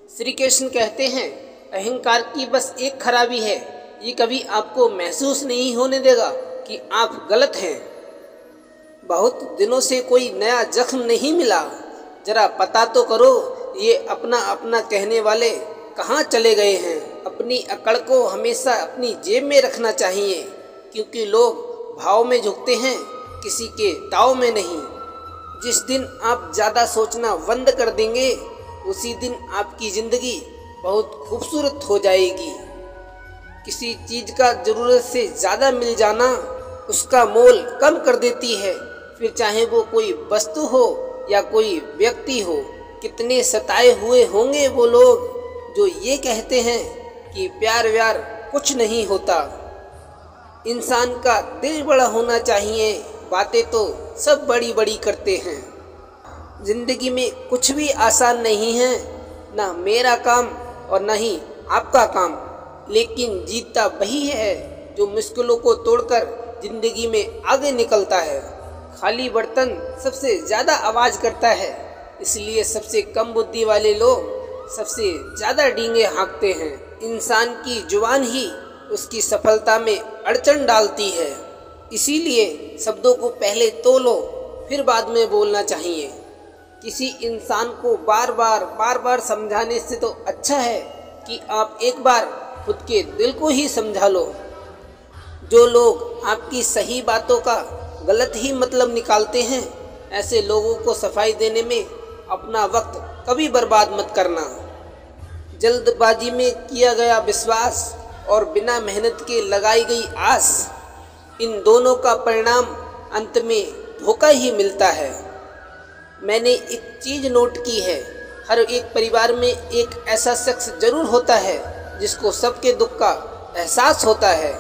श्री कृष्ण कहते हैं, अहंकार की बस एक खराबी है, ये कभी आपको महसूस नहीं होने देगा कि आप गलत हैं। बहुत दिनों से कोई नया जख्म नहीं मिला, जरा पता तो करो ये अपना अपना कहने वाले कहाँ चले गए हैं। अपनी अकड़ को हमेशा अपनी जेब में रखना चाहिए, क्योंकि लोग भाव में झुकते हैं, किसी के ताव में नहीं। जिस दिन आप ज़्यादा सोचना बंद कर देंगे, उसी दिन आपकी ज़िंदगी बहुत खूबसूरत हो जाएगी। किसी चीज़ का ज़रूरत से ज़्यादा मिल जाना उसका मोल कम कर देती है, फिर चाहे वो कोई वस्तु हो या कोई व्यक्ति हो। कितने सताए हुए होंगे वो लोग जो ये कहते हैं कि प्यार व्यार कुछ नहीं होता। इंसान का दिल बड़ा होना चाहिए, बातें तो सब बड़ी बड़ी करते हैं। जिंदगी में कुछ भी आसान नहीं है, ना मेरा काम और ना ही आपका काम, लेकिन जीतता वही है जो मुश्किलों को तोड़कर जिंदगी में आगे निकलता है। खाली बर्तन सबसे ज़्यादा आवाज़ करता है, इसलिए सबसे कम बुद्धि वाले लोग सबसे ज़्यादा डींगे हाँकते हैं। इंसान की जुबान ही उसकी सफलता में अड़चन डालती है, इसीलिए शब्दों को पहले तोलो फिर बाद में बोलना चाहिए। किसी इंसान को बार बार समझाने से तो अच्छा है कि आप एक बार खुद के दिल को ही समझा लो। जो लोग आपकी सही बातों का गलत ही मतलब निकालते हैं, ऐसे लोगों को सफाई देने में अपना वक्त कभी बर्बाद मत करना। जल्दबाजी में किया गया विश्वास और बिना मेहनत के लगाई गई आस, इन दोनों का परिणाम अंत में धोखा ही मिलता है। मैंने एक चीज़ नोट की है, हर एक परिवार में एक ऐसा शख्स जरूर होता है जिसको सबके दुख का एहसास होता है।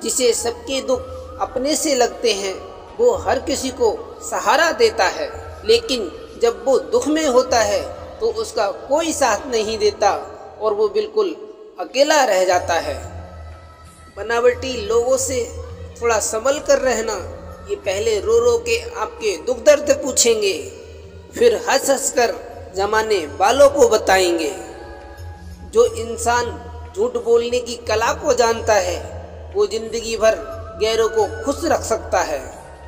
जिसे सबके दुख अपने से लगते हैं, वो हर किसी को सहारा देता है, लेकिन जब वो दुख में होता है तो उसका कोई साथ नहीं देता और वो बिल्कुल अकेला रह जाता है। बनावटी लोगों से थोड़ा संभल कर रहना। ये पहले रो रो के आपके दुख दर्द पूछेंगे, फिर हंस हंस कर जमाने वालों को बताएंगे। जो इंसान झूठ बोलने की कला को जानता है, वो जिंदगी भर गैरों को खुश रख सकता है,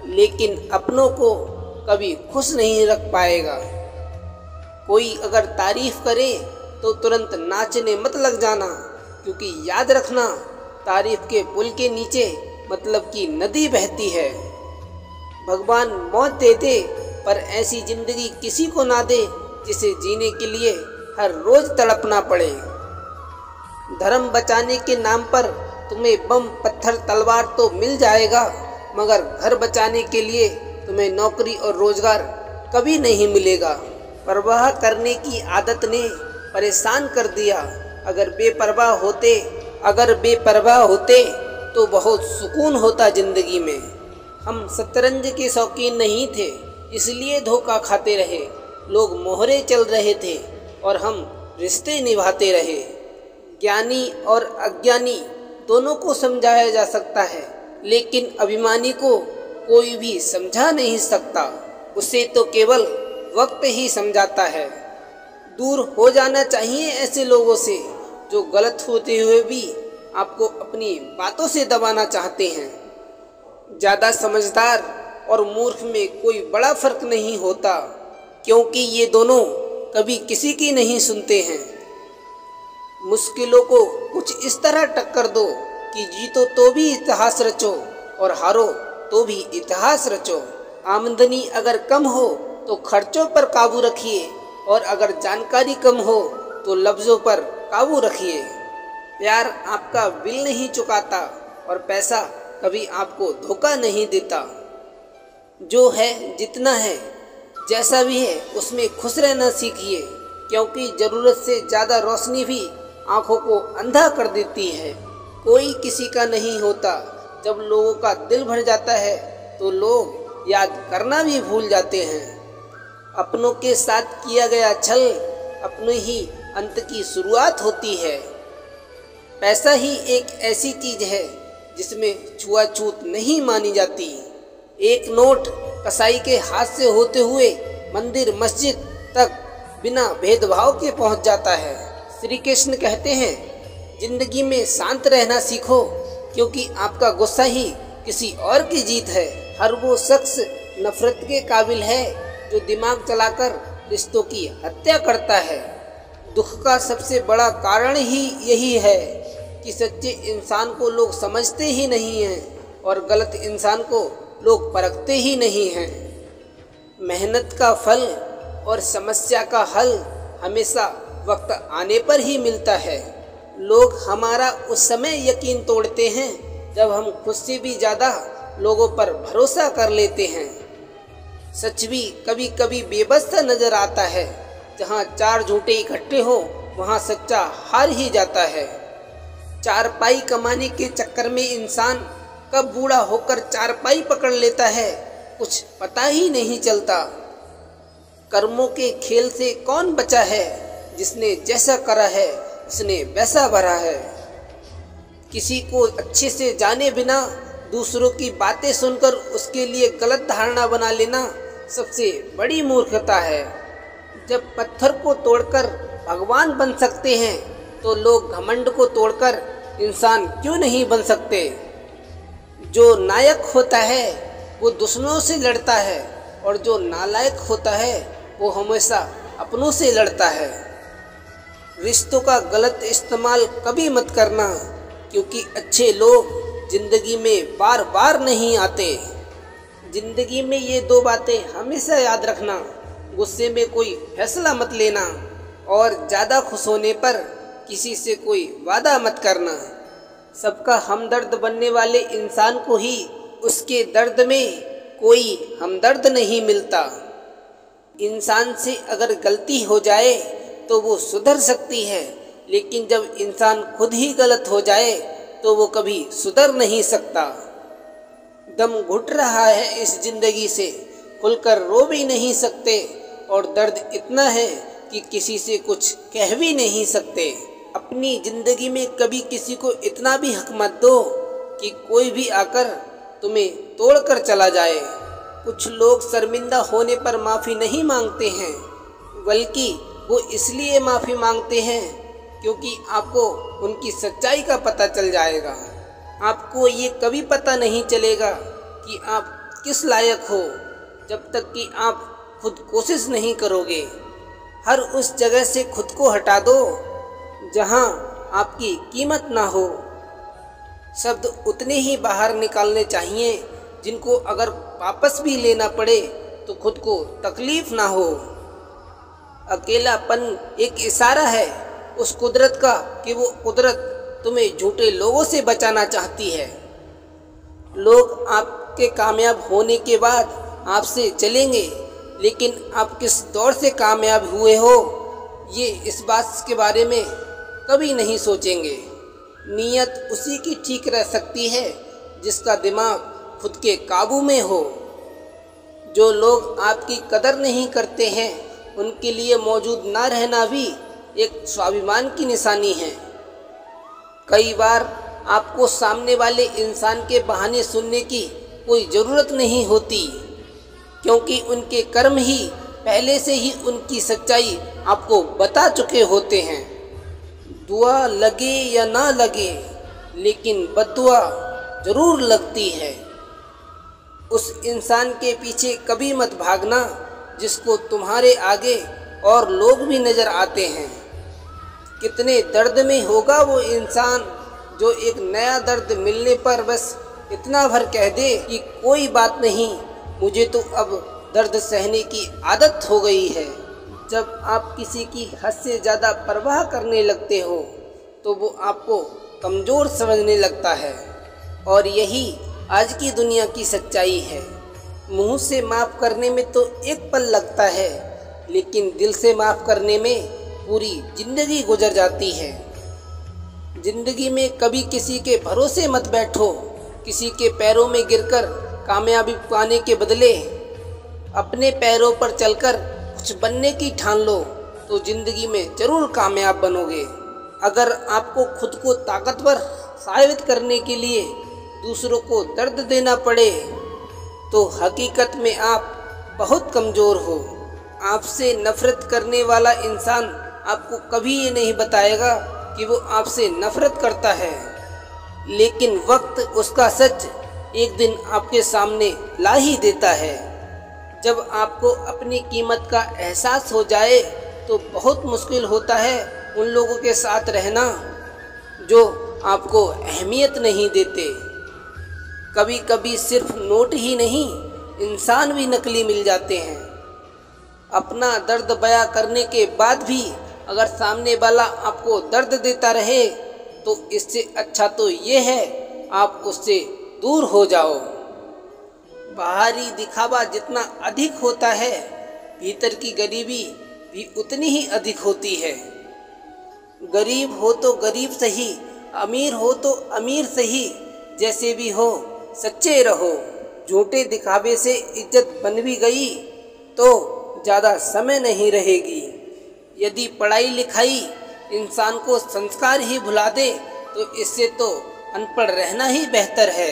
लेकिन अपनों को कभी खुश नहीं रख पाएगा। कोई अगर तारीफ करे तो तुरंत नाचने मत लग जाना, क्योंकि याद रखना, तारीफ के पुल के नीचे मतलब की नदी बहती है। भगवान मौत दे दे, पर ऐसी जिंदगी किसी को ना दे जिसे जीने के लिए हर रोज तड़पना पड़े। धर्म बचाने के नाम पर तुम्हें बम पत्थर तलवार तो मिल जाएगा, मगर घर बचाने के लिए तुम्हें नौकरी और रोजगार कभी नहीं मिलेगा। परवाह करने की आदत ने परेशान कर दिया। अगर बेपरवाह होते तो बहुत सुकून होता जिंदगी में। हम शतरंज के शौकीन नहीं थे, इसलिए धोखा खाते रहे। लोग मोहरे चल रहे थे और हम रिश्ते निभाते रहे। ज्ञानी और अज्ञानी दोनों को समझाया जा सकता है, लेकिन अभिमानी को कोई भी समझा नहीं सकता। उसे तो केवल वक्त ही समझाता है। दूर हो जाना चाहिए ऐसे लोगों से जो गलत होते हुए भी आपको अपनी बातों से दबाना चाहते हैं। ज़्यादा समझदार और मूर्ख में कोई बड़ा फर्क नहीं होता, क्योंकि ये दोनों कभी किसी की नहीं सुनते हैं। मुश्किलों को कुछ इस तरह टक्कर दो कि जीतो तो भी इतिहास रचो और हारो तो भी इतिहास रचो। आमदनी अगर कम हो तो खर्चों पर काबू रखिए, और अगर जानकारी कम हो तो लफ्ज़ों पर काबू रखिए। प्यार आपका बिल नहीं चुकाता और पैसा कभी आपको धोखा नहीं देता। जो है जितना है, जैसा भी है, उसमें खुश रहना सीखिए, क्योंकि ज़रूरत से ज़्यादा रोशनी भी आँखों को अंधा कर देती है। कोई किसी का नहीं होता। जब लोगों का दिल भर जाता है तो लोग याद करना भी भूल जाते हैं। अपनों के साथ किया गया छल अपने ही अंत की शुरुआत होती है। पैसा ही एक ऐसी चीज़ है जिसमें छुआछूत नहीं मानी जाती। एक नोट कसाई के हाथ से होते हुए मंदिर मस्जिद तक बिना भेदभाव के पहुंच जाता है। श्री कृष्ण कहते हैं, जिंदगी में शांत रहना सीखो, क्योंकि आपका गुस्सा ही किसी और की जीत है। हर वो शख्स नफरत के काबिल है जो दिमाग चलाकर रिश्तों की हत्या करता है। दुख का सबसे बड़ा कारण ही यही है कि सच्चे इंसान को लोग समझते ही नहीं हैं और गलत इंसान को लोग परखते ही नहीं हैं। मेहनत का फल और समस्या का हल हमेशा वक्त आने पर ही मिलता है। लोग हमारा उस समय यकीन तोड़ते हैं जब हम खुद से भी ज़्यादा लोगों पर भरोसा कर लेते हैं। सच भी कभी कभी बेबस सा नजर आता है। जहाँ चार झूठे इकट्ठे हो वहाँ सच्चा हार ही जाता है। चारपाई कमाने के चक्कर में इंसान कब बूढ़ा होकर चारपाई पकड़ लेता है कुछ पता ही नहीं चलता। कर्मों के खेल से कौन बचा है, जिसने जैसा करा है उसने वैसा भरा है। किसी को अच्छे से जाने बिना दूसरों की बातें सुनकर उसके लिए गलत धारणा बना लेना सबसे बड़ी मूर्खता है। जब पत्थर को तोड़कर भगवान बन सकते हैं तो लोग घमंड को तोड़कर इंसान क्यों नहीं बन सकते। जो नायक होता है वो दुश्मनों से लड़ता है और जो नालायक होता है वो हमेशा अपनों से लड़ता है। रिश्तों का गलत इस्तेमाल कभी मत करना, क्योंकि अच्छे लोग जिंदगी में बार बार नहीं आते। जिंदगी में ये दो बातें हमेशा याद रखना, गुस्से में कोई फैसला मत लेना और ज़्यादा खुश होने पर किसी से कोई वादा मत करना। सबका हमदर्द बनने वाले इंसान को ही उसके दर्द में कोई हमदर्द नहीं मिलता। इंसान से अगर गलती हो जाए तो वो सुधर सकती है, लेकिन जब इंसान खुद ही गलत हो जाए तो वो कभी सुधर नहीं सकता। दम घुट रहा है इस जिंदगी से, खुलकर रो भी नहीं सकते और दर्द इतना है कि किसी से कुछ कह भी नहीं सकते। अपनी जिंदगी में कभी किसी को इतना भी हक मत दो कि कोई भी आकर तुम्हें तोड़कर चला जाए। कुछ लोग शर्मिंदा होने पर माफ़ी नहीं मांगते हैं, बल्कि वो इसलिए माफ़ी मांगते हैं क्योंकि आपको उनकी सच्चाई का पता चल जाएगा। आपको ये कभी पता नहीं चलेगा कि आप किस लायक हो जब तक कि आप खुद कोशिश नहीं करोगे। हर उस जगह से खुद को हटा दो जहां आपकी कीमत ना हो। शब्द उतने ही बाहर निकालने चाहिए जिनको अगर वापस भी लेना पड़े तो खुद को तकलीफ ना हो। अकेलापन एक इशारा है उस कुदरत का कि वो कुदरत तुम्हें झूठे लोगों से बचाना चाहती है। लोग आपके कामयाब होने के बाद आपसे चलेंगे, लेकिन आप किस दौर से कामयाब हुए हो ये इस बात के बारे में कभी नहीं सोचेंगे। नीयत उसी की ठीक रह सकती है जिसका दिमाग खुद के काबू में हो। जो लोग आपकी कदर नहीं करते हैं उनके लिए मौजूद ना रहना भी एक स्वाभिमान की निशानी है। कई बार आपको सामने वाले इंसान के बहाने सुनने की कोई ज़रूरत नहीं होती, क्योंकि उनके कर्म ही पहले से ही उनकी सच्चाई आपको बता चुके होते हैं। दुआ लगे या ना लगे, लेकिन बद्दुआ ज़रूर लगती है। उस इंसान के पीछे कभी मत भागना जिसको तुम्हारे आगे और लोग भी नज़र आते हैं। कितने दर्द में होगा वो इंसान जो एक नया दर्द मिलने पर बस इतना भर कह दे कि कोई बात नहीं, मुझे तो अब दर्द सहने की आदत हो गई है। जब आप किसी की हद से ज़्यादा परवाह करने लगते हो तो वो आपको कमज़ोर समझने लगता है, और यही आज की दुनिया की सच्चाई है। मुंह से माफ़ करने में तो एक पल लगता है, लेकिन दिल से माफ़ करने में पूरी ज़िंदगी गुजर जाती है। ज़िंदगी में कभी किसी के भरोसे मत बैठो। किसी के पैरों में गिरकर कामयाबी पाने के बदले अपने पैरों पर चलकर कुछ बनने की ठान लो तो ज़िंदगी में ज़रूर कामयाब बनोगे। अगर आपको खुद को ताकतवर साबित करने के लिए दूसरों को दर्द देना पड़े तो हकीकत में आप बहुत कमज़ोर हो। आपसे नफ़रत करने वाला इंसान आपको कभी ये नहीं बताएगा कि वो आपसे नफरत करता है, लेकिन वक्त उसका सच एक दिन आपके सामने ला ही देता है। जब आपको अपनी कीमत का एहसास हो जाए तो बहुत मुश्किल होता है उन लोगों के साथ रहना जो आपको अहमियत नहीं देते। कभी कभी सिर्फ नोट ही नहीं, इंसान भी नकली मिल जाते हैं। अपना दर्द बयां करने के बाद भी अगर सामने वाला आपको दर्द देता रहे तो इससे अच्छा तो ये है आप उससे दूर हो जाओ। बाहरी दिखावा जितना अधिक होता है, भीतर की गरीबी भी उतनी ही अधिक होती है। गरीब हो तो गरीब सही, अमीर हो तो अमीर सही, जैसे भी हो सच्चे रहो। झूठे दिखावे से इज्जत बन भी गई तो ज़्यादा समय नहीं रहेगी। यदि पढ़ाई लिखाई इंसान को संस्कार ही भुला दे तो इससे तो अनपढ़ रहना ही बेहतर है।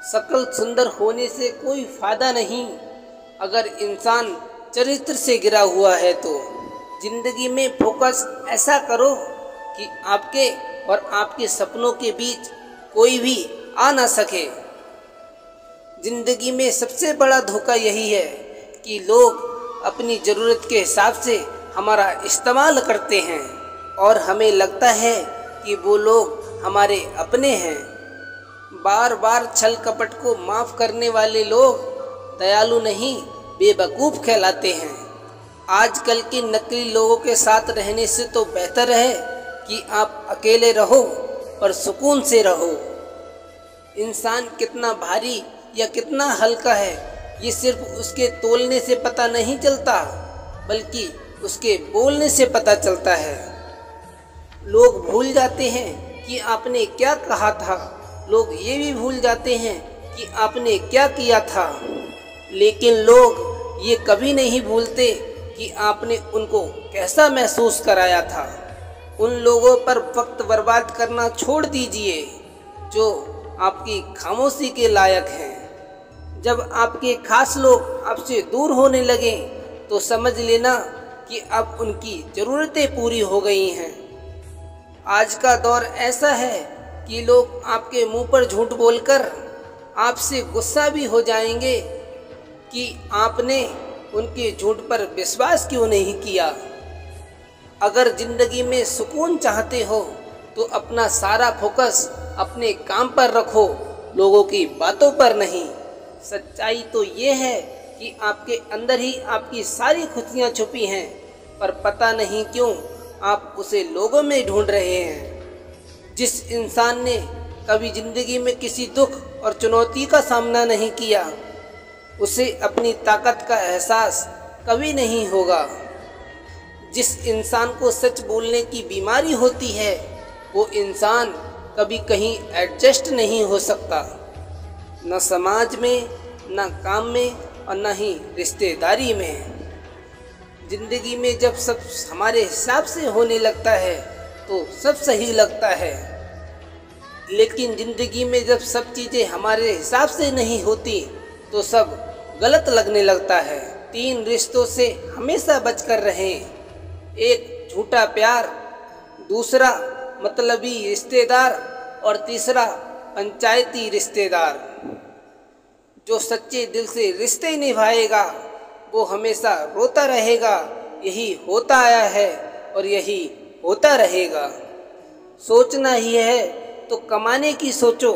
शक्ल सुंदर होने से कोई फायदा नहीं अगर इंसान चरित्र से गिरा हुआ है तो। जिंदगी में फोकस ऐसा करो कि आपके और आपके सपनों के बीच कोई भी आ ना सके। जिंदगी में सबसे बड़ा धोखा यही है कि लोग अपनी ज़रूरत के हिसाब से हमारा इस्तेमाल करते हैं और हमें लगता है कि वो लोग हमारे अपने हैं। बार बार छल कपट को माफ़ करने वाले लोग दयालु नहीं, बेवकूफ़ कहलाते हैं। आजकल के नकली लोगों के साथ रहने से तो बेहतर है कि आप अकेले रहो पर सुकून से रहो। इंसान कितना भारी या कितना हल्का है ये सिर्फ उसके तोलने से पता नहीं चलता, बल्कि उसके बोलने से पता चलता है। लोग भूल जाते हैं कि आपने क्या कहा था, लोग ये भी भूल जाते हैं कि आपने क्या किया था, लेकिन लोग ये कभी नहीं भूलते कि आपने उनको कैसा महसूस कराया था। उन लोगों पर वक्त बर्बाद करना छोड़ दीजिए जो आपकी खामोशी के लायक हैं। जब आपके खास लोग आपसे दूर होने लगे तो समझ लेना कि अब उनकी ज़रूरतें पूरी हो गई हैं। आज का दौर ऐसा है कि लोग आपके मुंह पर झूठ बोलकर आपसे गुस्सा भी हो जाएंगे कि आपने उनके झूठ पर विश्वास क्यों नहीं किया। अगर ज़िंदगी में सुकून चाहते हो तो अपना सारा फोकस अपने काम पर रखो, लोगों की बातों पर नहीं। सच्चाई तो ये है कि आपके अंदर ही आपकी सारी खुशियाँ छुपी हैं, पर पता नहीं क्यों आप उसे लोगों में ढूंढ रहे हैं। जिस इंसान ने कभी ज़िंदगी में किसी दुख और चुनौती का सामना नहीं किया, उसे अपनी ताकत का एहसास कभी नहीं होगा। जिस इंसान को सच बोलने की बीमारी होती है, वो इंसान कभी कहीं एडजस्ट नहीं हो सकता, न समाज में, न काम में और न ही रिश्तेदारी में। जिंदगी में जब सब हमारे हिसाब से होने लगता है तो सब सही लगता है, लेकिन ज़िंदगी में जब सब चीज़ें हमारे हिसाब से नहीं होती तो सब गलत लगने लगता है। 3 रिश्तों से हमेशा बचकर रहें। 1 झूठा प्यार, दूसरा मतलबी रिश्तेदार और तीसरा पंचायती रिश्तेदार। जो सच्चे दिल से रिश्ते निभाएगा वो हमेशा रोता रहेगा। यही होता आया है और यही होता रहेगा। सोचना ही है तो कमाने की सोचो,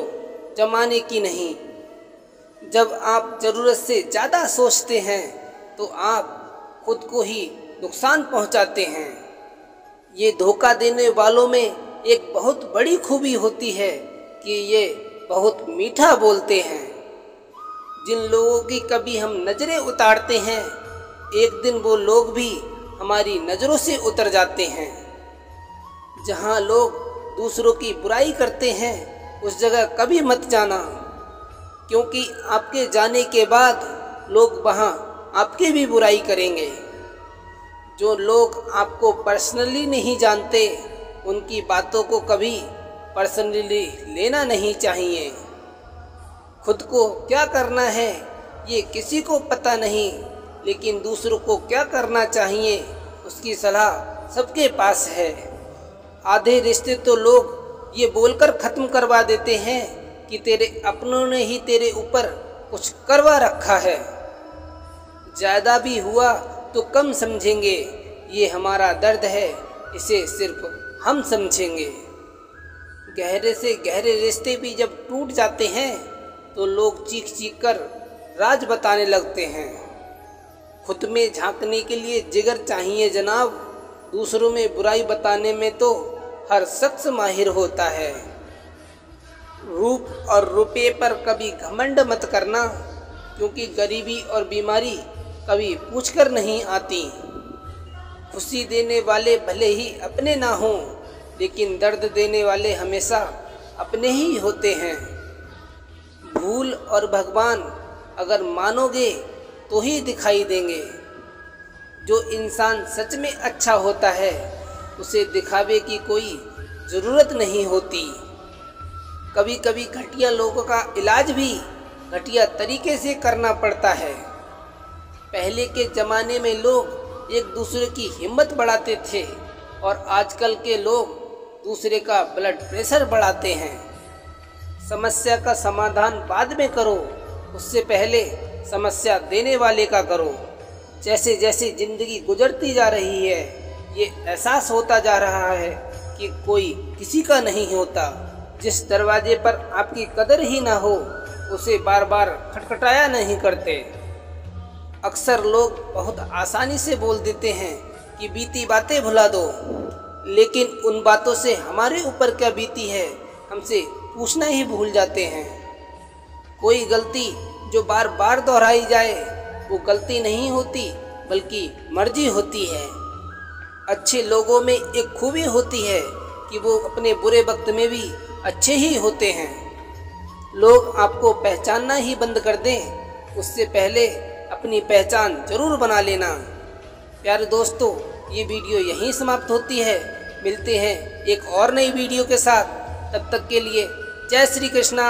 जमाने की नहीं। जब आप ज़रूरत से ज़्यादा सोचते हैं तो आप खुद को ही नुकसान पहुंचाते हैं। ये धोखा देने वालों में एक बहुत बड़ी खूबी होती है कि ये बहुत मीठा बोलते हैं। जिन लोगों की कभी हम नज़रें उतारते हैं, एक दिन वो लोग भी हमारी नज़रों से उतर जाते हैं। जहाँ लोग दूसरों की बुराई करते हैं उस जगह कभी मत जाना, क्योंकि आपके जाने के बाद लोग वहाँ आपकी भी बुराई करेंगे। जो लोग आपको पर्सनली नहीं जानते उनकी बातों को कभी पर्सनली लेना नहीं चाहिए। खुद को क्या करना है ये किसी को पता नहीं, लेकिन दूसरों को क्या करना चाहिए उसकी सलाह सबके पास है। आधे रिश्ते तो लोग ये बोलकर ख़त्म करवा देते हैं कि तेरे अपनों ने ही तेरे ऊपर कुछ करवा रखा है। ज़्यादा भी हुआ तो कम समझेंगे, ये हमारा दर्द है, इसे सिर्फ हम समझेंगे। गहरे से गहरे रिश्ते भी जब टूट जाते हैं तो लोग चीख चीख कर राज बताने लगते हैं। खुद में झांकने के लिए जिगर चाहिए जनाब, दूसरों में बुराई बताने में तो हर शख्स माहिर होता है। रूप और रुपये पर कभी घमंड मत करना, क्योंकि गरीबी और बीमारी कभी पूछकर नहीं आती। खुशी देने वाले भले ही अपने ना हों, लेकिन दर्द देने वाले हमेशा अपने ही होते हैं। भूल और भगवान अगर मानोगे तो ही दिखाई देंगे। जो इंसान सच में अच्छा होता है उसे दिखावे की कोई ज़रूरत नहीं होती। कभी कभी घटिया लोगों का इलाज भी घटिया तरीके से करना पड़ता है। पहले के ज़माने में लोग एक दूसरे की हिम्मत बढ़ाते थे और आजकल के लोग दूसरे का ब्लड प्रेशर बढ़ाते हैं। समस्या का समाधान बाद में करो, उससे पहले समस्या देने वाले का करो। जैसे जैसे ज़िंदगी गुजरती जा रही है ये एहसास होता जा रहा है कि कोई किसी का नहीं होता। जिस दरवाजे पर आपकी कदर ही ना हो उसे बार बार खटखटाया नहीं करते। अक्सर लोग बहुत आसानी से बोल देते हैं कि बीती बातें भुला दो, लेकिन उन बातों से हमारे ऊपर क्या बीती है हमसे पूछना ही भूल जाते हैं। कोई गलती जो बार बार दोहराई जाए वो गलती नहीं होती बल्कि मर्जी होती है। अच्छे लोगों में एक खूबी होती है कि वो अपने बुरे वक्त में भी अच्छे ही होते हैं। लोग आपको पहचानना ही बंद कर दें उससे पहले अपनी पहचान जरूर बना लेना। प्यारे दोस्तों, ये वीडियो यहीं समाप्त होती है। मिलते हैं एक और नई वीडियो के साथ, तब तक के लिए जय श्री कृष्णा।